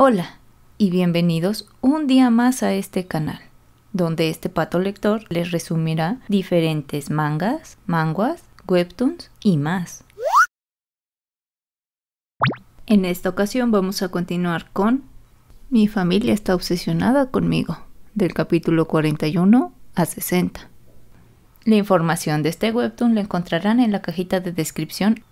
Hola y bienvenidos un día más a este canal, donde este pato lector les resumirá diferentes mangas, manhwas, webtoons y más. En esta ocasión vamos a continuar con Mi familia está obsesionada conmigo, del capítulo 41 a 60. La información de este webtoon la encontrarán en la cajita de descripción.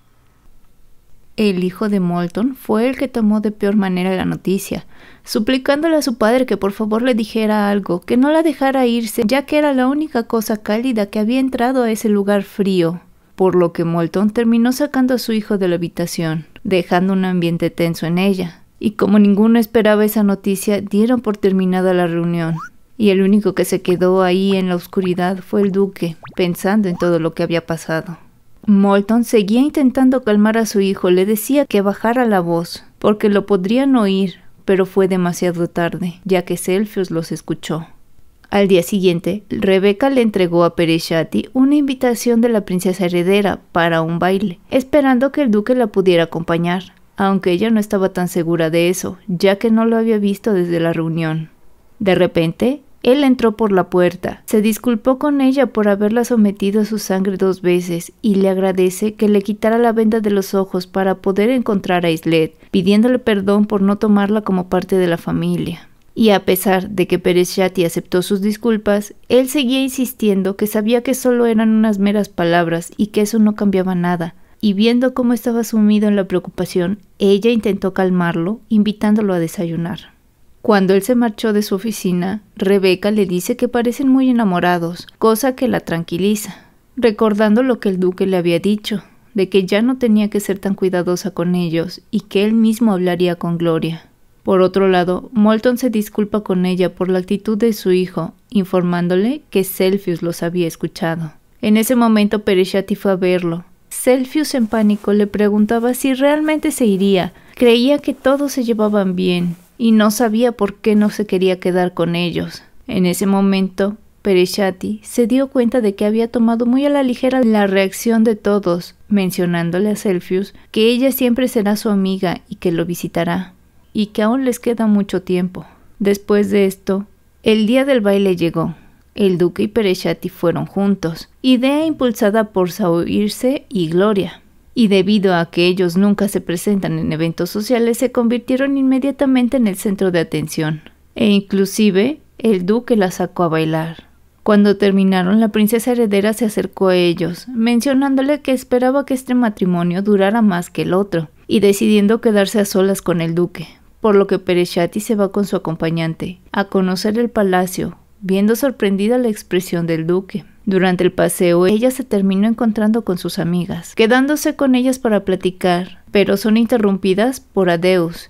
El hijo de Molton fue el que tomó de peor manera la noticia, suplicándole a su padre que por favor le dijera algo, que no la dejara irse, ya que era la única cosa cálida que había entrado a ese lugar frío. Por lo que Molton terminó sacando a su hijo de la habitación, dejando un ambiente tenso en ella. Y como ninguno esperaba esa noticia, dieron por terminada la reunión. Y el único que se quedó ahí en la oscuridad fue el duque, pensando en todo lo que había pasado. Molton seguía intentando calmar a su hijo, le decía que bajara la voz, porque lo podrían oír, pero fue demasiado tarde, ya que Celsius los escuchó. Al día siguiente, Rebecca le entregó a Pereshati una invitación de la princesa heredera para un baile, esperando que el duque la pudiera acompañar, aunque ella no estaba tan segura de eso, ya que no lo había visto desde la reunión. De repente, él entró por la puerta, se disculpó con ella por haberla sometido a su sangre 2 veces y le agradece que le quitara la venda de los ojos para poder encontrar a Islet, pidiéndole perdón por no tomarla como parte de la familia. Y a pesar de que Pereshati aceptó sus disculpas, él seguía insistiendo que sabía que solo eran unas meras palabras y que eso no cambiaba nada. Y viendo cómo estaba sumido en la preocupación, ella intentó calmarlo, invitándolo a desayunar. Cuando él se marchó de su oficina, Rebecca le dice que parecen muy enamorados, cosa que la tranquiliza, recordando lo que el duque le había dicho, de que ya no tenía que ser tan cuidadosa con ellos y que él mismo hablaría con Gloria. Por otro lado, Molton se disculpa con ella por la actitud de su hijo, informándole que Celsius los había escuchado. En ese momento Pereshati fue a verlo. Celsius en pánico le preguntaba si realmente se iría, creía que todos se llevaban bien y no sabía por qué no se quería quedar con ellos. En ese momento, Pereshati se dio cuenta de que había tomado muy a la ligera la reacción de todos, mencionándole a Celsius que ella siempre será su amiga y que lo visitará, y que aún les queda mucho tiempo. Después de esto, el día del baile llegó. El duque y Pereshati fueron juntos, idea impulsada por Saoirse y Gloria. Y debido a que ellos nunca se presentan en eventos sociales, se convirtieron inmediatamente en el centro de atención. E inclusive, el duque la sacó a bailar. Cuando terminaron, la princesa heredera se acercó a ellos, mencionándole que esperaba que este matrimonio durara más que el otro, y decidiendo quedarse a solas con el duque, por lo que Pereshati se va con su acompañante, a conocer el palacio, viendo sorprendida la expresión del duque. Durante el paseo, ella se terminó encontrando con sus amigas, quedándose con ellas para platicar, pero son interrumpidas por Adeus,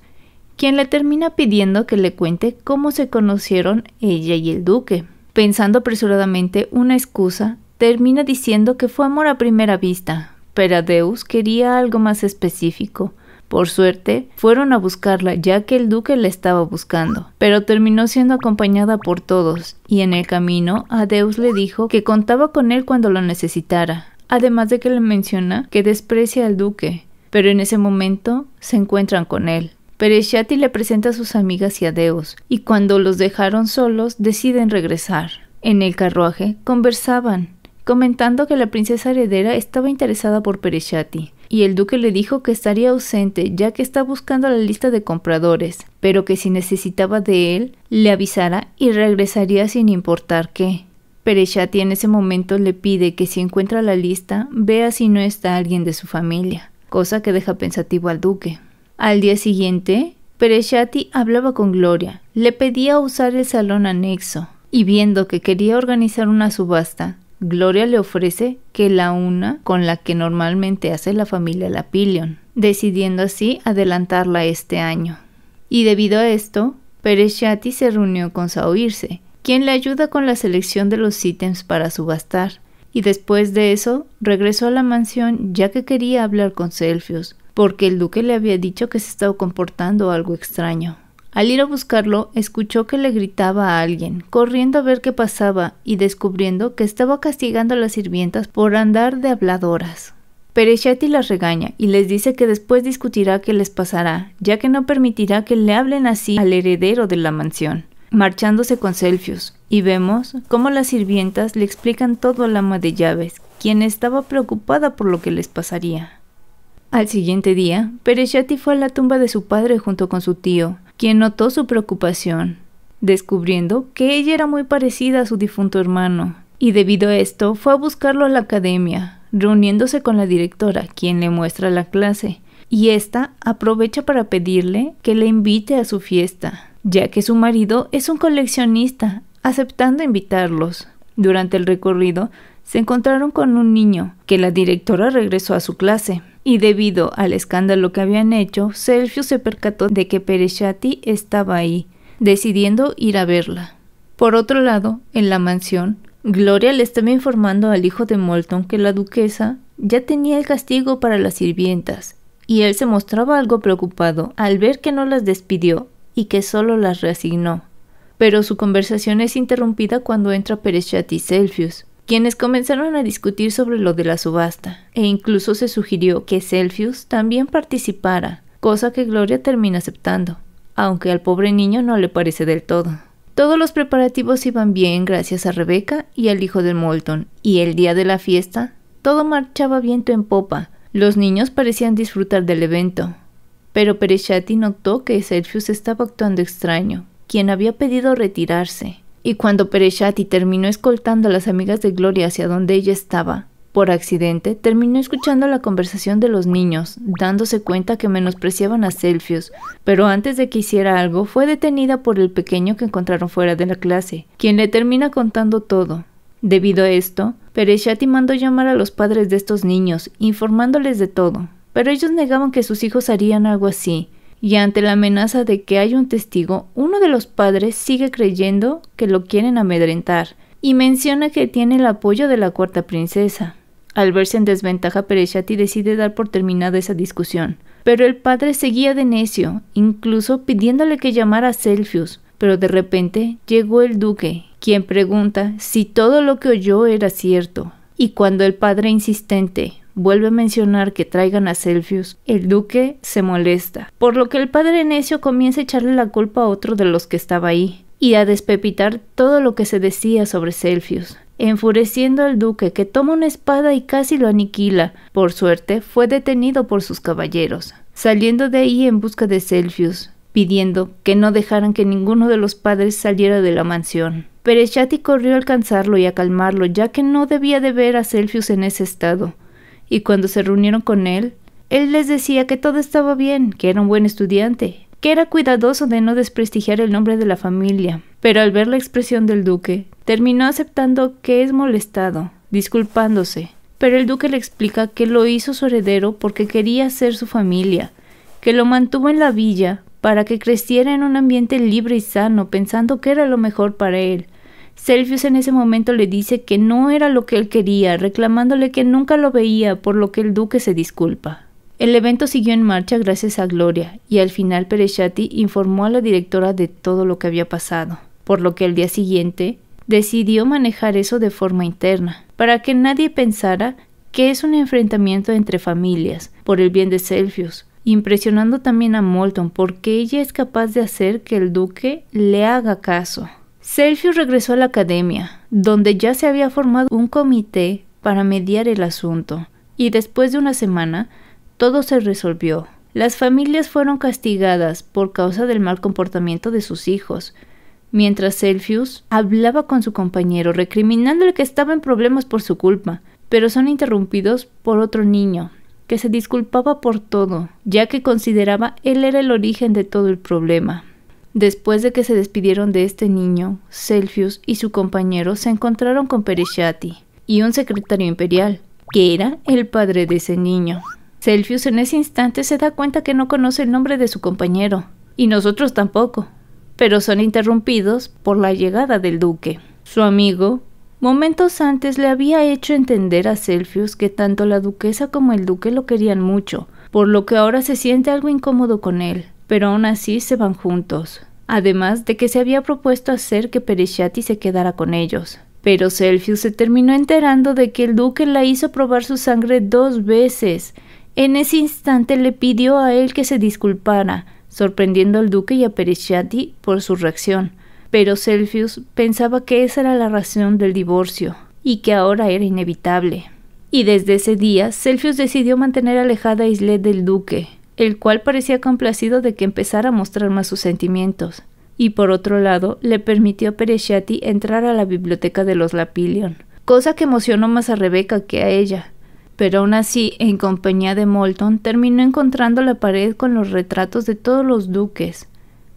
quien le termina pidiendo que le cuente cómo se conocieron ella y el duque. Pensando apresuradamente una excusa, termina diciendo que fue amor a primera vista, pero Adeus quería algo más específico. Por suerte, fueron a buscarla ya que el duque la estaba buscando, pero terminó siendo acompañada por todos, y en el camino, Adeus le dijo que contaba con él cuando lo necesitara, además de que le menciona que desprecia al duque, pero en ese momento se encuentran con él. Pereshati le presenta a sus amigas y a Adeus, y cuando los dejaron solos, deciden regresar. En el carruaje, conversaban, comentando que la princesa heredera estaba interesada por Pereshati, y el duque le dijo que estaría ausente ya que está buscando la lista de compradores, pero que si necesitaba de él, le avisara y regresaría sin importar qué. Pereshati en ese momento le pide que si encuentra la lista, vea si no está alguien de su familia, cosa que deja pensativo al duque. Al día siguiente, Pereshati hablaba con Gloria, le pedía usar el salón anexo, y viendo que quería organizar una subasta, Gloria le ofrece que la una con la que normalmente hace la familia Lapillion, decidiendo así adelantarla este año. Y debido a esto, Pereshati se reunió con Saoirse, quien le ayuda con la selección de los ítems para subastar, y después de eso regresó a la mansión ya que quería hablar con Celsius, porque el duque le había dicho que se estaba comportando algo extraño. Al ir a buscarlo, escuchó que le gritaba a alguien, corriendo a ver qué pasaba y descubriendo que estaba castigando a las sirvientas por andar de habladoras. Peresciati las regaña y les dice que después discutirá qué les pasará, ya que no permitirá que le hablen así al heredero de la mansión, marchándose con Celsius, y vemos cómo las sirvientas le explican todo al ama de llaves, quien estaba preocupada por lo que les pasaría. Al siguiente día, Peresciati fue a la tumba de su padre junto con su tío, quien notó su preocupación, descubriendo que ella era muy parecida a su difunto hermano, y debido a esto fue a buscarlo a la academia, reuniéndose con la directora, quien le muestra la clase, y ésta aprovecha para pedirle que le invite a su fiesta, ya que su marido es un coleccionista, aceptando invitarlos. Durante el recorrido, se encontraron con un niño, que la directora regresó a su clase, y debido al escándalo que habían hecho, Celsius se percató de que Peresciati estaba ahí, decidiendo ir a verla. Por otro lado, en la mansión, Gloria le estaba informando al hijo de Moulton que la duquesa ya tenía el castigo para las sirvientas, y él se mostraba algo preocupado al ver que no las despidió y que solo las reasignó. Pero su conversación es interrumpida cuando entra Peresciati y Celsius, quienes comenzaron a discutir sobre lo de la subasta, e incluso se sugirió que Celsius también participara, cosa que Gloria termina aceptando, aunque al pobre niño no le parece del todo. Todos los preparativos iban bien gracias a Rebecca y al hijo de Moulton, y el día de la fiesta, todo marchaba viento en popa. Los niños parecían disfrutar del evento, pero Peresciati notó que Celsius estaba actuando extraño, quien había pedido retirarse, y cuando Peresciati terminó escoltando a las amigas de Gloria hacia donde ella estaba, por accidente terminó escuchando la conversación de los niños, dándose cuenta que menospreciaban a Celsius, pero antes de que hiciera algo fue detenida por el pequeño que encontraron fuera de la clase, quien le termina contando todo. Debido a esto, Peresciati mandó llamar a los padres de estos niños, informándoles de todo, pero ellos negaban que sus hijos harían algo así, y ante la amenaza de que haya un testigo, uno de los padres sigue creyendo que lo quieren amedrentar, y menciona que tiene el apoyo de la cuarta princesa. Al verse en desventaja, Peresciati decide dar por terminada esa discusión, pero el padre seguía de necio, incluso pidiéndole que llamara a Celsius, pero de repente llegó el duque, quien pregunta si todo lo que oyó era cierto, y cuando el padre insistente vuelve a mencionar que traigan a Celsius, el duque se molesta, por lo que el padre necio comienza a echarle la culpa a otro de los que estaba ahí, y a despepitar todo lo que se decía sobre Celsius, enfureciendo al duque, que toma una espada y casi lo aniquila. Por suerte, fue detenido por sus caballeros, saliendo de ahí en busca de Celsius, pidiendo que no dejaran que ninguno de los padres saliera de la mansión. Peresciati corrió a alcanzarlo y a calmarlo, ya que no debía de ver a Celsius en ese estado, y cuando se reunieron con él les decía que todo estaba bien, que era un buen estudiante, que era cuidadoso de no desprestigiar el nombre de la familia, pero al ver la expresión del duque, terminó aceptando que es molestado, disculpándose, pero el duque le explica que lo hizo su heredero porque quería ser su familia, que lo mantuvo en la villa para que creciera en un ambiente libre y sano, pensando que era lo mejor para él. Celsius en ese momento le dice que no era lo que él quería, reclamándole que nunca lo veía, por lo que el duque se disculpa. El evento siguió en marcha gracias a Gloria, y al final Peresciati informó a la directora de todo lo que había pasado, por lo que al día siguiente decidió manejar eso de forma interna, para que nadie pensara que es un enfrentamiento entre familias, por el bien de Celsius, impresionando también a Moulton porque ella es capaz de hacer que el duque le haga caso. Celsius regresó a la academia, donde ya se había formado un comité para mediar el asunto, y después de una semana, todo se resolvió. Las familias fueron castigadas por causa del mal comportamiento de sus hijos, mientras Celsius hablaba con su compañero, recriminándole que estaba en problemas por su culpa, pero son interrumpidos por otro niño, que se disculpaba por todo, ya que consideraba él era el origen de todo el problema. Después de que se despidieron de este niño, Celsius y su compañero se encontraron con Peresciati y un secretario imperial, que era el padre de ese niño. Celsius en ese instante se da cuenta que no conoce el nombre de su compañero, y nosotros tampoco, pero son interrumpidos por la llegada del duque. Su amigo, momentos antes, le había hecho entender a Celsius que tanto la duquesa como el duque lo querían mucho, por lo que ahora se siente algo incómodo con él, pero aún así se van juntos. Además de que se había propuesto hacer que Peresciati se quedara con ellos, Pero Celsius se terminó enterando de que el duque la hizo probar su sangre 2 veces. En ese instante le pidió a él que se disculpara, sorprendiendo al duque y a Peresciati por su reacción. Pero Celsius pensaba que esa era la razón del divorcio, y que ahora era inevitable. Y desde ese día, Celsius decidió mantener alejada a Islet del duque, el cual parecía complacido de que empezara a mostrar más sus sentimientos. Y por otro lado, le permitió a Peresciati entrar a la biblioteca de los Lapillion, cosa que emocionó más a Rebecca que a ella. Pero aún así, en compañía de Moulton, terminó encontrando la pared con los retratos de todos los duques.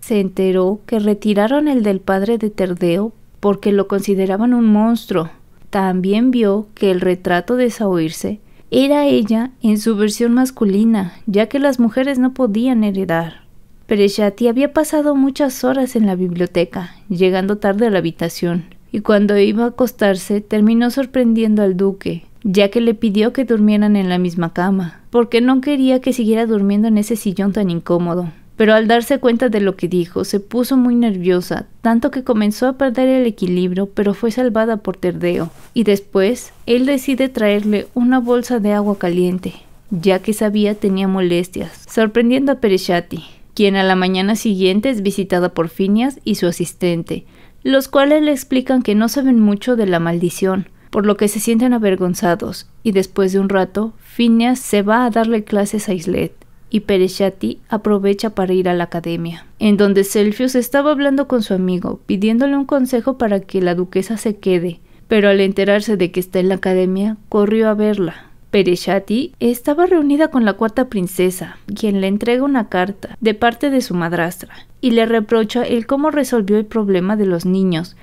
Se enteró que retiraron el del padre de Terdeo porque lo consideraban un monstruo. También vio que el retrato de Saoirse era ella en su versión masculina, ya que las mujeres no podían heredar. Peresciati había pasado muchas horas en la biblioteca, llegando tarde a la habitación, y cuando iba a acostarse terminó sorprendiendo al duque, ya que le pidió que durmieran en la misma cama, porque no quería que siguiera durmiendo en ese sillón tan incómodo. Pero al darse cuenta de lo que dijo, se puso muy nerviosa, tanto que comenzó a perder el equilibrio, pero fue salvada por Terdeo. Y después, él decide traerle una bolsa de agua caliente, ya que sabía tenía molestias, sorprendiendo a Peresciati, quien a la mañana siguiente es visitada por Phineas y su asistente, los cuales le explican que no saben mucho de la maldición, por lo que se sienten avergonzados, y después de un rato, Phineas se va a darle clases a Islet, y Peresciati aprovecha para ir a la academia, en donde Celsius estaba hablando con su amigo, pidiéndole un consejo para que la duquesa se quede, pero al enterarse de que está en la academia, corrió a verla. Peresciati estaba reunida con la cuarta princesa, quien le entrega una carta de parte de su madrastra, y le reprocha el cómo resolvió el problema de los niños,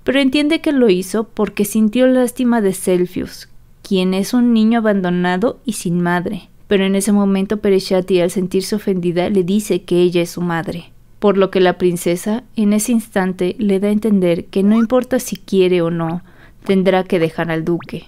pero entiende que lo hizo porque sintió lástima de Celsius, quien es un niño abandonado y sin madre. Pero en ese momento Peresciati, al sentirse ofendida, le dice que ella es su madre, por lo que la princesa en ese instante le da a entender que no importa si quiere o no, tendrá que dejar al duque.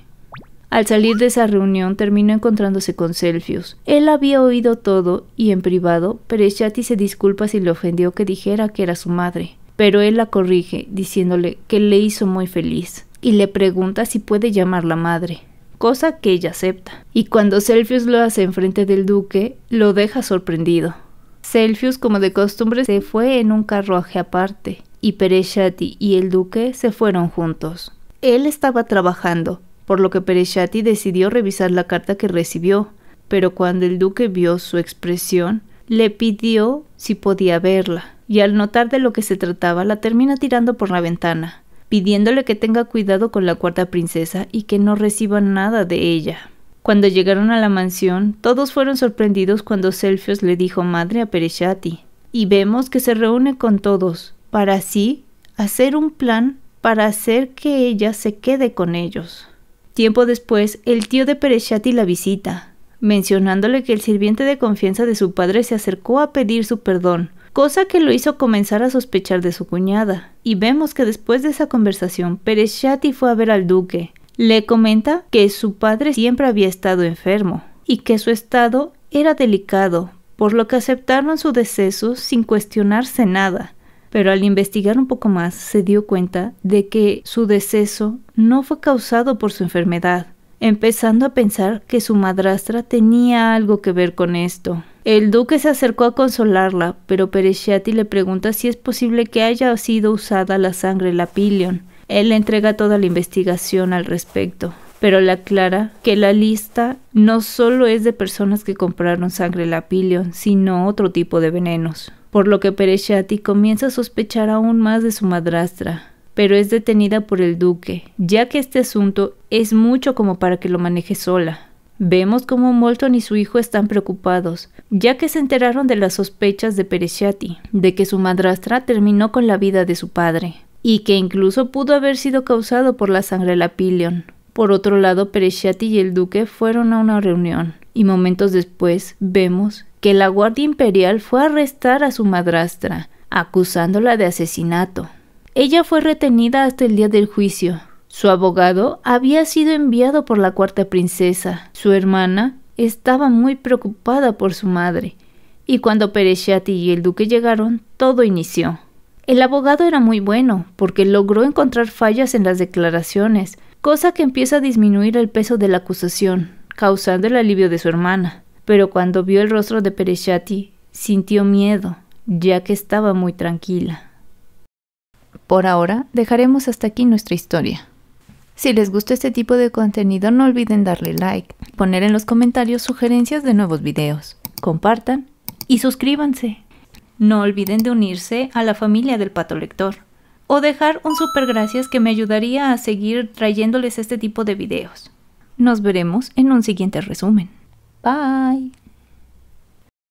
Al salir de esa reunión terminó encontrándose con Celsius. Él había oído todo y en privado Peresciati se disculpa si le ofendió que dijera que era su madre, pero él la corrige diciéndole que le hizo muy feliz y le pregunta si puede llamarla madre, cosa que ella acepta. Y cuando Celsius lo hace enfrente del duque, lo deja sorprendido. Celsius, como de costumbre, se fue en un carruaje aparte, y Peresciati y el duque se fueron juntos. Él estaba trabajando, por lo que Peresciati decidió revisar la carta que recibió, pero cuando el duque vio su expresión, le pidió si podía verla, y al notar de lo que se trataba, la termina tirando por la ventana, pidiéndole que tenga cuidado con la cuarta princesa y que no reciba nada de ella. Cuando llegaron a la mansión, todos fueron sorprendidos cuando Celsius le dijo madre a Peresciati, y vemos que se reúne con todos, para así hacer un plan para hacer que ella se quede con ellos. Tiempo después, el tío de Peresciati la visita, mencionándole que el sirviente de confianza de su padre se acercó a pedir su perdón, cosa que lo hizo comenzar a sospechar de su cuñada, y vemos que después de esa conversación, Peresciati fue a ver al duque. Le comenta que su padre siempre había estado enfermo, y que su estado era delicado, por lo que aceptaron su deceso sin cuestionarse nada. Pero al investigar un poco más, se dio cuenta de que su deceso no fue causado por su enfermedad, empezando a pensar que su madrastra tenía algo que ver con esto. El duque se acercó a consolarla, pero Peresciati le pregunta si es posible que haya sido usada la sangre Lapillion. Él le entrega toda la investigación al respecto, pero le aclara que la lista no solo es de personas que compraron sangre Lapillion, sino otro tipo de venenos, por lo que Peresciati comienza a sospechar aún más de su madrastra, pero es detenida por el duque, ya que este asunto es mucho como para que lo maneje sola. Vemos cómo Moulton y su hijo están preocupados, ya que se enteraron de las sospechas de Peresciati, de que su madrastra terminó con la vida de su padre, y que incluso pudo haber sido causado por la sangre Lapillion. Por otro lado, Peresciati y el duque fueron a una reunión, y momentos después vemos que la Guardia Imperial fue a arrestar a su madrastra, acusándola de asesinato. Ella fue retenida hasta el día del juicio. Su abogado había sido enviado por la cuarta princesa. Su hermana estaba muy preocupada por su madre, y cuando Peresciati y el duque llegaron, todo inició. El abogado era muy bueno porque logró encontrar fallas en las declaraciones, cosa que empieza a disminuir el peso de la acusación, causando el alivio de su hermana. Pero cuando vio el rostro de Peresciati, sintió miedo, ya que estaba muy tranquila. Por ahora, dejaremos hasta aquí nuestra historia. Si les gustó este tipo de contenido, no olviden darle like, poner en los comentarios sugerencias de nuevos videos, compartan y suscríbanse. No olviden de unirse a la familia del Pato Lector o dejar un super gracias que me ayudaría a seguir trayéndoles este tipo de videos. Nos veremos en un siguiente resumen. Bye.